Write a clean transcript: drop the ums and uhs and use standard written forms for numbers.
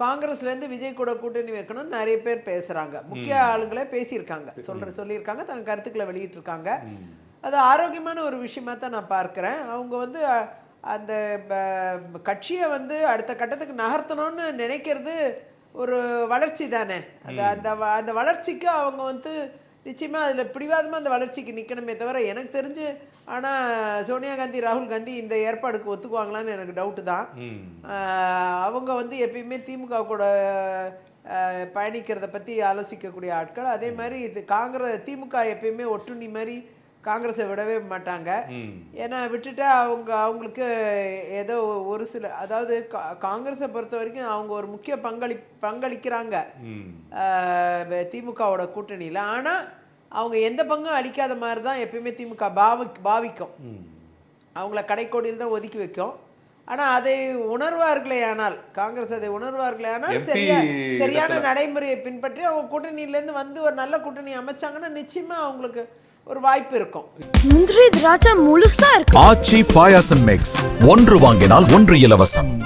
காங்கிரஸ்லேருந்து விஜய் கூட கூட்டணி வைக்கணும்னு நிறைய பேர் பேசுகிறாங்க. முக்கிய ஆளுங்களே பேசியிருக்காங்க, சொல்லியிருக்காங்க, தங்கள் கருத்துக்களை வெளியிட்டிருக்காங்க. அது ஆரோக்கியமான ஒரு விஷயமா தான் நான் பார்க்குறேன். அவங்க வந்து அந்த கட்சியை வந்து அடுத்த கட்டத்துக்கு நகர்த்தணும்னு நினைக்கிறது ஒரு வளர்ச்சி தானே. அந்த அந்த வளர்ச்சிக்கு அவங்க வந்து நிச்சயமாக அதில் பிடிவாதமாக அந்த வளர்ச்சிக்கு நிற்கணுமே தவிர எனக்கு தெரிஞ்சு. ஆனால் சோனியா காந்தி, ராகுல் காந்தி இந்த ஏற்பாடுக்கு ஒத்துக்குவாங்களான்னு எனக்கு டவுட்டு தான். அவங்க வந்து எப்பயுமே திமுக கூட பயணிக்கிறத பற்றி ஆலோசிக்கக்கூடிய ஆட்கள். அதே மாதிரி இது திமுக எப்பயுமே ஒட்டுண்ணி மாதிரி காங்கிரஸை விடவே மாட்டாங்க. ஏன்னா விட்டுட்டா அவங்களுக்கு ஏதோ ஒரு சில, அதாவது காங்கிரஸை பொறுத்த வரைக்கும் அவங்க ஒரு முக்கிய பங்களிக்கிறாங்க திமுகவோட கூட்டணியில். ஆனால் அவங்க எந்த பங்கும் அளிக்காத மாதிரி தான் எப்பயுமே திமுக பாவிக்கும். அவங்கள கடைக்கோடியில் தான் ஒதுக்கி வைக்கும். ஆனால் அதை உணர்வார்களே ஆனால், காங்கிரஸ் அதை உணர்வார்களே ஆனால் சரியான நடைமுறையை பின்பற்றி அவங்க கூட்டணியிலேருந்து வந்து ஒரு நல்ல கூட்டணி அமைச்சாங்கன்னா நிச்சயமாக அவங்களுக்கு ஒரு வாய்ப்பு இருக்கும். முந்திரி திராட்சை முழுசா இருக்கு. ஆச்சி பாயாசம் மிக்ஸ், ஒன்று வாங்கினால் ஒன்று இலவசம்.